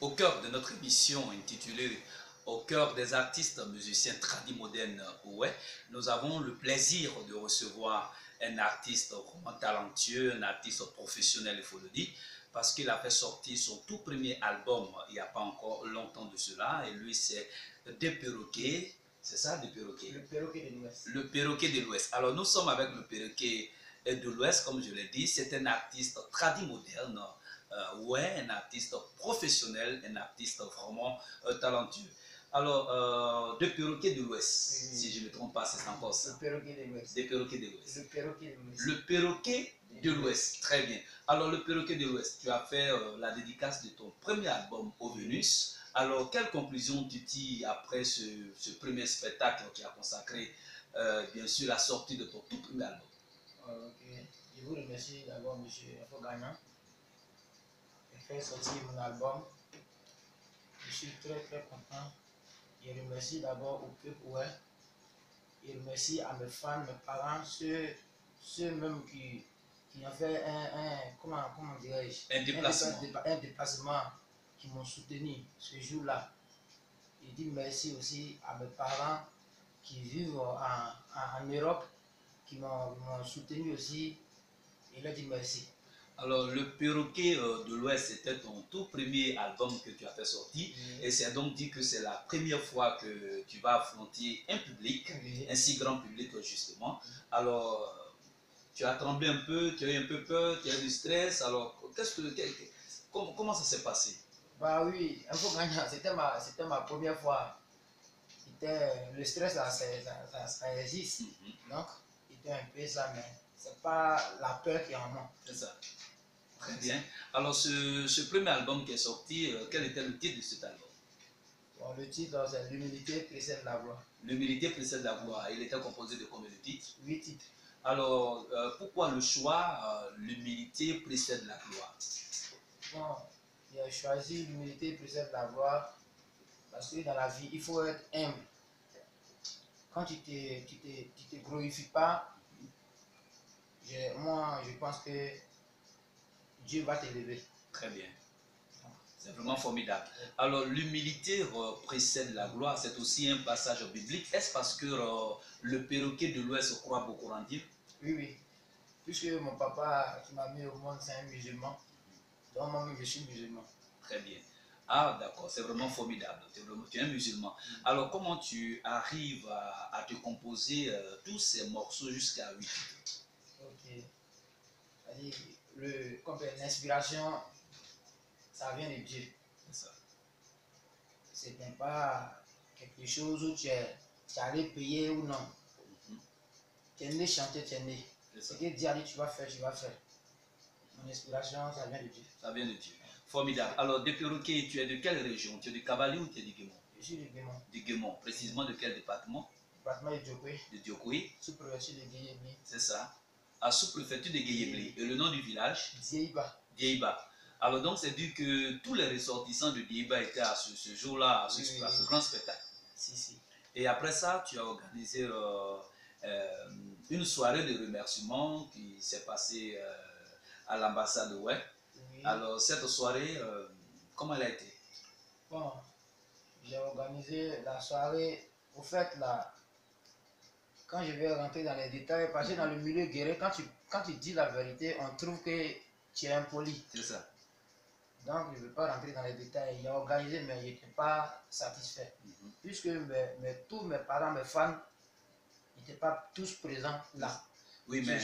Au cœur de notre émission intitulée Au cœur des artistes musiciens tradimodernes, ouais, nous avons le plaisir de recevoir un artiste vraiment talentueux, un artiste professionnel, il faut le dire, parce qu'il a fait sortir son tout premier album il n'y a pas encore longtemps de cela, et lui c'est Des Perroquets, c'est ça, Des Perroquets? Le perroquet de l'Ouest. Le Perroquet de l'Ouest. Alors nous sommes avec le Perroquet de l'Ouest, comme je l'ai dit, c'est un artiste tradimoderne, ouais, un artiste professionnel, un artiste vraiment talentueux. Alors, Des Perroquets de l'Ouest, Oui, oui. si je ne me trompe pas, c'est encore ça. Le perroquet de l'Ouest. Des Perroquets de l'Ouest. Le perroquet de l'Ouest. Le Perroquet de l'Ouest, très bien. Alors, le Perroquet de l'Ouest, tu as fait la dédicace de ton premier album au Venus. Alors, quelle conclusion tu tires après ce premier spectacle qui a consacré, bien sûr, la sortie de ton tout premier album? Ok. Je vous remercie d'abord, M. Afo Gagnon, de faire sortir mon album. Je suis très content. Je remercie d'abord au peuple, ouais. Je remercie à mes fans, mes parents, ceux même qui ont fait comment dirais-je, Un déplacement. un déplacement, qui m'ont soutenu ce jour-là. Je dis merci aussi à mes parents qui vivent en Europe, qui m'ont soutenu aussi. Et leur dis merci. Alors, le Perroquet de l'Ouest, c'était ton tout premier album que tu as fait sortir. Et c'est donc dit que c'est la première fois que tu vas affronter un public, un si grand public justement. Alors, tu as tremblé un peu, tu as eu un peu peur, tu as eu du stress. Alors, comment ça s'est passé? Bah oui, un peu gagnant, c'était ma première fois. Le stress, là, ça existe. Donc, c'était un peu ça, mais c'est pas la peur qui est en moi. C'est ça. Très bien. Alors, ce premier album qui est sorti, quel était le titre de cet album? Bon, le titre, c'est L'humilité précède la gloire. L'humilité précède la gloire. Il était composé de combien de titres? 8 titres. Alors, pourquoi le choix l'humilité précède la gloire? Bon, j'ai choisi L'humilité précède la gloire parce que dans la vie, il faut être humble. Quand tu te glorifies pas, moi, je pense que Dieu va t'élever. Très bien. C'est vraiment formidable. Alors, l'humilité précède la gloire. C'est aussi un passage biblique. Est-ce parce que le Perroquet de l'Ouest croit beaucoup en Dieu? Oui, oui. Puisque mon papa qui m'a mis au monde, c'est un musulman. Donc, moi-même, je suis musulman. Très bien. Ah, d'accord. C'est vraiment formidable. Tu es un musulman. Alors, comment tu arrives à te composer tous ces morceaux jusqu'à 8 titres? Ok. Comme l'inspiration, ça vient de Dieu. C'est ça. Ce n'est pas quelque chose où tu es allé payer ou non. Tu es né chanter, tu es né. Ce que Dieu a dit, tu vas faire, tu vas faire. Mon inspiration, ça vient de Dieu. Ça vient de Dieu. Formidable. Alors, Des Perroquets, tu es de quelle région? Tu es de Cavali ou tu es de Guémon? Je suis de Guémon. De Guémon. Précisément de quel département? Département de Diokoé. De Diokoé. Sous-préfecture de Guéyébli. C'est ça. À sous-préfecture de Guéyébli. Et le nom du village? Dieiba. Dieiba. Alors donc c'est dit que tous les ressortissants de Dieiba étaient à ce jour-là, à ce grand spectacle. Si. Et après ça, tu as organisé une soirée de remerciements qui s'est passée à l'ambassade de Ouai. Oui. Alors cette soirée, comment elle a été? Bon, j'ai organisé la soirée. Au fait, là, quand je vais rentrer dans les détails, parce que dans le milieu guerrier, quand tu dis la vérité, on trouve que tu es impoli. C'est ça. Donc, je ne veux pas rentrer dans les détails. J'ai organisé, mais je n'étais pas satisfait. Puisque tous mes parents, mes fans, n'étaient pas tous présents là. Oui, mais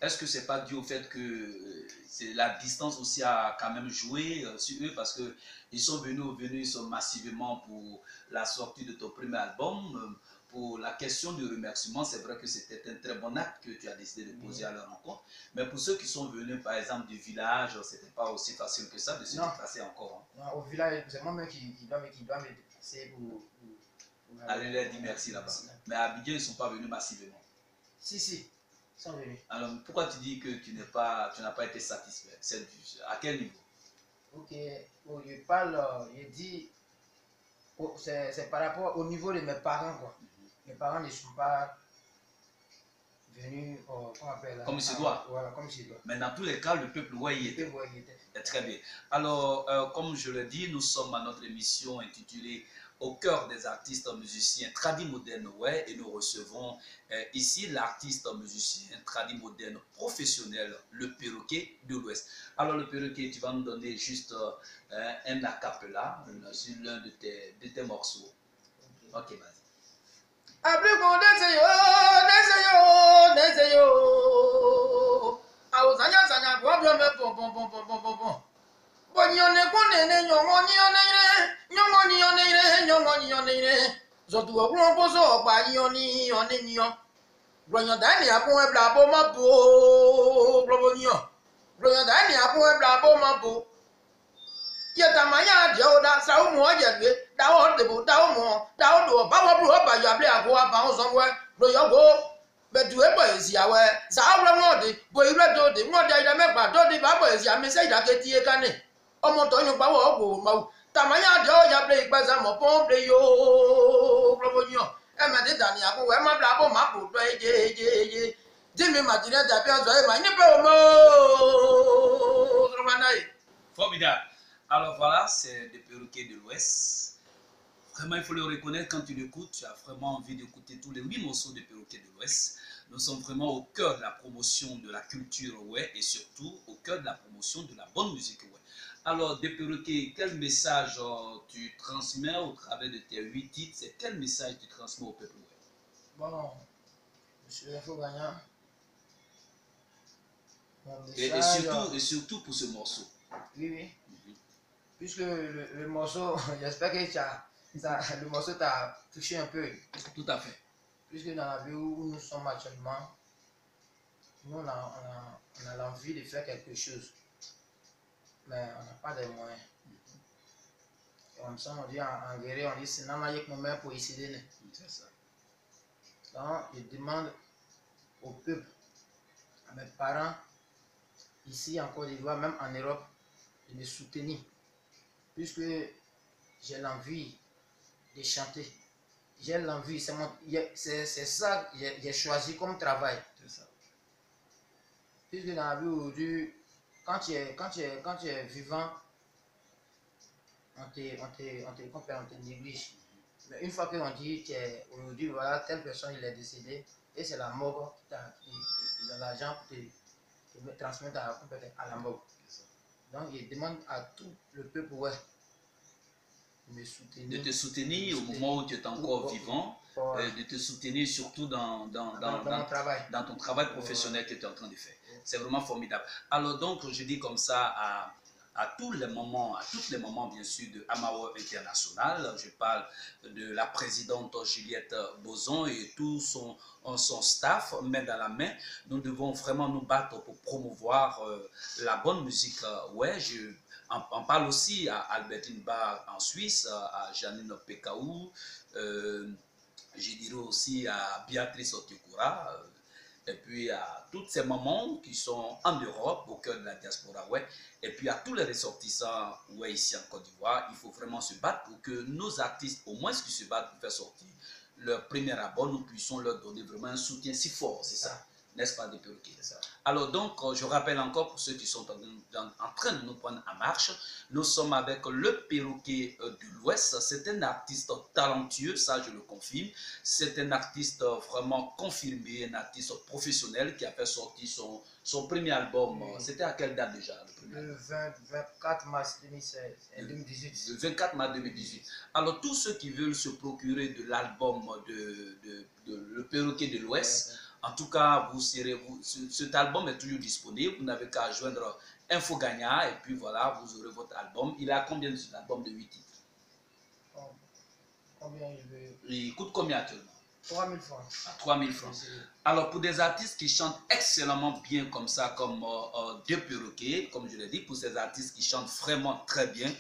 est-ce que c'est pas dû au fait que la distance aussi a quand même joué sur eux parce qu'ils sont venus massivement pour la sortie de ton premier album, pour la question du remerciement, c'est vrai que c'était un très bon acte que tu as décidé de poser à leur rencontre, mais pour ceux qui sont venus par exemple du village, c'était pas aussi facile que ça de se déplacer encore. Hein. Non, au village, c'est moi-même qui dois me déplacer pour aller leur dire merci là-bas. Mais à Abidjan, ils ne sont pas venus massivement. Si. Sont venus. Alors, pourquoi tu dis que tu n'as pas été satisfait? À quel niveau? Ok, bon, je dis, c'est par rapport au niveau de mes parents, quoi. Mes parents ne sont pas venu, comment on appelle là, comme il se doit. Voilà, comme il se doit. Mais dans tous les cas, le peuple ouais y était. Très bien. Alors, comme je le dis, nous sommes à notre émission intitulée Au cœur des artistes musiciens tradis modernes ouais, et nous recevons ici l'artiste musicien tradis moderne professionnel, le Perroquet de l'Ouest. Alors, le Perroquet, tu vas nous donner juste un acapella sur l'un de tes morceaux. Ok, vas-y. Abrigo deseyo. Awusanya sanya problem pom. Bonyone konene nyongoni. Zotu ogun poso pa yoni oniyan. Broyan dani apun e bla bo ma bo. Globoniyan. Broyan dani apun e bla bo ma bo. Yetamanya joda sa umu ojedwe dawo debo dawo mo dawo do bawo bro ba yo able ago aba on somwe do yo go bedu e boy si awe sa awre mo de bo ire do de mo de ida megba do de ba boy si ame se ida ke tie kane omo to yun pawo ogo ma tamanya jo ya ble igbaza mo pon ble yo globonyo e ma de dani ago we ma bla bo ma bo do eje dimi ma dire da bi on so e ma ni pe o mo Formidable. Alors voilà, c'est des Perroquets de l'Ouest. Vraiment, il faut le reconnaître quand tu l'écoutes. Tu as vraiment envie d'écouter tous les 8 morceaux des Perroquets de l'Ouest. Nous sommes vraiment au cœur de la promotion de la culture ouais, et surtout au cœur de la promotion de la bonne musique ouais. Alors, des Perroquets, quel message tu transmets au travers de tes 8 titres? C'est quel message tu transmets au peuple ouais? Bon, monsieur Info Gagnant. Et surtout pour ce morceau. Oui. Puisque le morceau, j'espère que le morceau t'a touché un peu. Tout à fait. Puisque dans la vie où nous sommes actuellement, nous on a l'envie de faire quelque chose, mais on n'a pas de moyens. Et on dit en guerre, on dit c'est non avec mon mère pour essayer. C'est ça. Donc je demande au peuple, à mes parents, ici en Côte d'Ivoire, même en Europe, de me soutenir. Puisque j'ai l'envie de chanter. J'ai l'envie, c'est ça que j'ai choisi comme travail. C'est ça. Puisque dans la vie aujourd'hui, quand tu es vivant, on te néglige. Mais une fois qu'on dit aujourd'hui, voilà, telle personne il est décédé, et c'est la mort qui ils ont l'argent pour te transmettre à la mort. Donc, il demande à tout le peuple ouais, de te soutenir au moment où tu es encore vivant, de te soutenir surtout dans ton travail professionnel que tu es en train de faire. C'est vraiment formidable. Alors donc, je dis comme ça à tous les moments, bien sûr, de Amao International. Je parle de la présidente Juliette Bozon et tout son staff, main dans la main. Nous devons vraiment nous battre pour promouvoir la bonne musique. Ouais, on parle aussi à Albertine Bar en Suisse, à Janine Pekaou, je dirais aussi à Béatrice Otekura, et puis à toutes ces mamans qui sont en Europe, au cœur de la diaspora, ouais, et puis à tous les ressortissants ouais, ici en Côte d'Ivoire. Il faut vraiment se battre pour que nos artistes, au moins qui se battent pour faire sortir leur premier album, nous puissions leur donner vraiment un soutien si fort, c'est ça, n'est-ce pas, des Perroquets? Alors donc, je rappelle encore pour ceux qui sont en train de nous prendre en marche, nous sommes avec le Perroquet de l'Ouest. C'est un artiste talentueux, ça je le confirme. C'est un artiste vraiment confirmé, un artiste professionnel qui a fait sortir son premier album. C'était à quelle date déjà le 24 mars 2018. Le 24 mars 2018. Alors tous ceux qui veulent se procurer de l'album de Le Perroquet de l'Ouest, en tout cas, cet album est toujours disponible. Vous n'avez qu'à joindre Info Gagnant et puis voilà, vous aurez votre album. Il a combien de cet album de 8 titres? Combien il veut? Il coûte combien actuellement? 3000 francs. À 3000 francs. Alors, pour des artistes qui chantent excellemment bien comme ça, comme Deux Perroquets, comme je l'ai dit, pour ces artistes qui chantent vraiment très bien,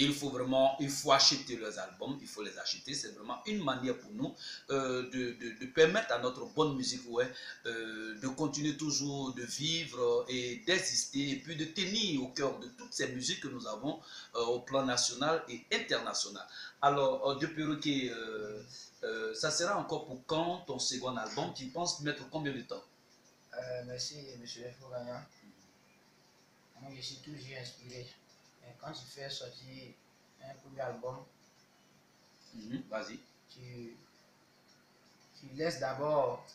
il faut acheter leurs albums, il faut les acheter. C'est vraiment une manière pour nous de permettre à notre bonne musique ouais, de continuer toujours de vivre et d'exister et puis de tenir au cœur de toutes ces musiques que nous avons au plan national et international. Alors, Deux Perroquets, ça sera encore pour quand ton second album? Tu penses mettre combien de temps? Merci, monsieur Info Gagnant. Moi, je suis toujours inspiré. Et quand tu fais sortir un premier album, Vas-y. tu laisses d'abord,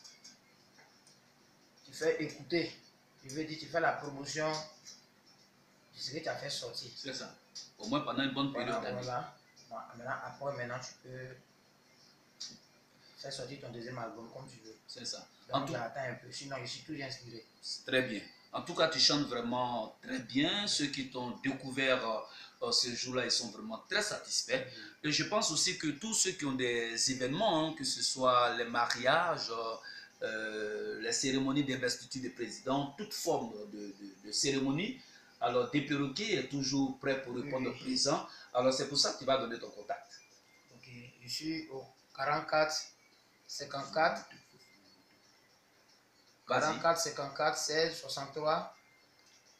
tu fais écouter. Je veux dire, tu fais la promotion de ce que tu as fait sortir. C'est ça. Au moins pendant une bonne période d'année. Maintenant, tu peux faire sortir ton deuxième album comme tu veux. C'est ça. Donc, j'attends un peu. Sinon, je suis toujours inspiré. Très bien. En tout cas, tu chantes vraiment très bien. Ceux qui t'ont découvert ce jour-là, ils sont vraiment très satisfaits. Et je pense aussi que tous ceux qui ont des événements, que ce soit les mariages, les cérémonies d'investiture des présidents, toute forme de cérémonie, alors des perroquets est toujours prêt pour répondre présent. Alors c'est pour ça que tu vas donner ton contact. Ok, je suis au 44 54 44 54 16 63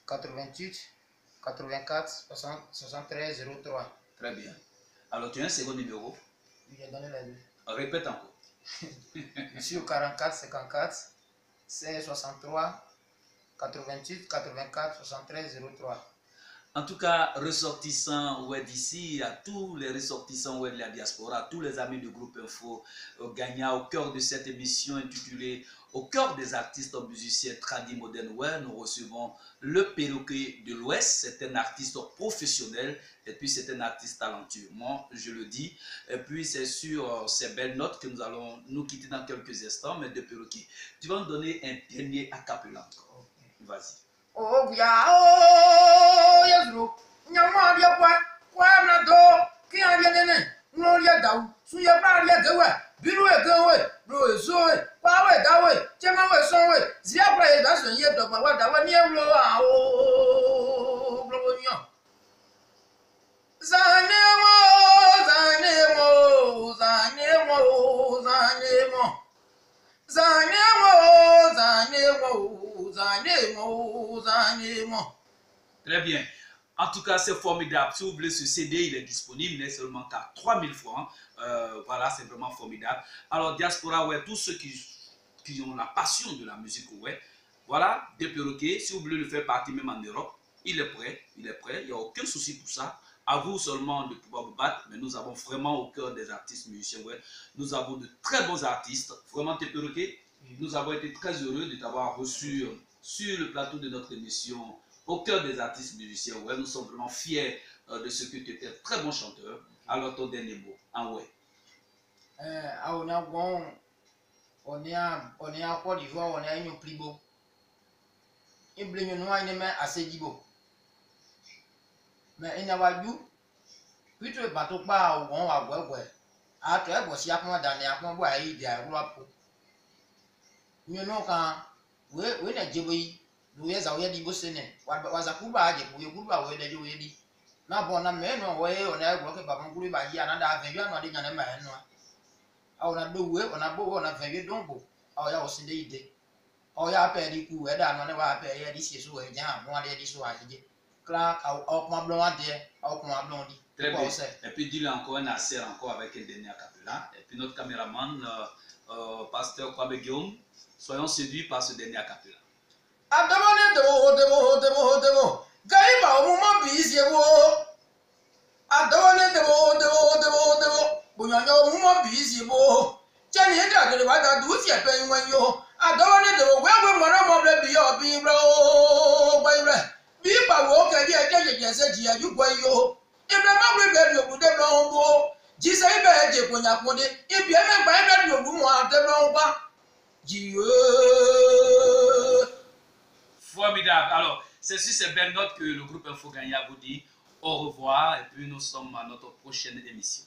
88 84 73 03. Très bien. Alors tu as un second numéro? Oui, j'ai donné les deux. Répète encore. Je suis au 44 54 16 63 88 84 73 03. En tout cas, ressortissants d'ici, à tous les ressortissants de la diaspora, à tous les amis du groupe Info Gagnant, au cœur de cette émission intitulée Au cœur des artistes musiciens tradis modernes, nous recevons le perroquet de l'Ouest. C'est un artiste professionnel et puis c'est un artiste talentueux. Moi, je le dis. Et puis c'est sur ces belles notes que nous allons nous quitter dans quelques instants, mais de perroquet. Tu vas nous donner un dernier acapella encore. Vas-y. Oh, yeah, oh, yes, bro. Nyama dia kwa na do, ki an dia nene. No dia dawu, su ya ba dia gewe. Biru e gewe, bro e so e. Pa we da we, chema we so we. Zia bra e da so ye do pa wa da wa ni ewlo a o. Bro nyo. Zanemo, zanemo, zanemo, zanemo. Très bien. En tout cas, c'est formidable. Si vous voulez ce CD, il est disponible. Il n'est seulement qu'à 3000 francs. Voilà, c'est vraiment formidable. Alors, Diaspora, tous ceux qui ont la passion de la musique, voilà, des perroquets. Si vous voulez le faire partie même en Europe, il est prêt. Il est prêt. Il n'y a aucun souci pour ça. À vous seulement de pouvoir vous battre, mais nous avons vraiment au cœur des artistes musiciens. Nous avons de très bons artistes. Vraiment, tes perroquets, nous avons été très heureux de t'avoir reçu sur le plateau de notre émission au cœur des artistes musiciens. Nous sommes vraiment fiers de ce que tu étais un très bon chanteur. Alors, ton dernier mot, on est à Côte d'Ivoire, on est à une plus beau. Il y a une assez beau. Mais il n'y a pas de puis tu vas tout pas au bon à ouais. À toi, voici à moi dans les apprends à y dire, you know, quand we na jibi, we as a way di bosene, what was a kuba, you kuba, where you will be. Now, born a man or way on a work about Guru by another avenue, not in a man. I will not do well on a bow on a very don't go. Oh, I was in the day. Oh, ya pay the weather, I never pay this is where jam, one day this was. Clark, out my blonde there, out my blondie. Très bien. Et puis dis-le encore un assez encore avec un dernier acapella. Et puis notre caméraman, pasteur Kwame Guillaume, soyons séduits par ce dernier acapella. Adamo, Gaiba, woman be easy. Adamo, Bunyo, woman be easy. Jenny, I got the weather, do it, you're when you. I don't know where we want to be your being blow by Biba walk again, said you go. If the mother bed you put them on go, Jesus bed when I put it. If you ever buy that, you won't want them on back. Formidable. Alors, c'est sur ces belles notes que le groupe Info Gagnant vous dit au revoir et puis nous sommes à notre prochaine émission.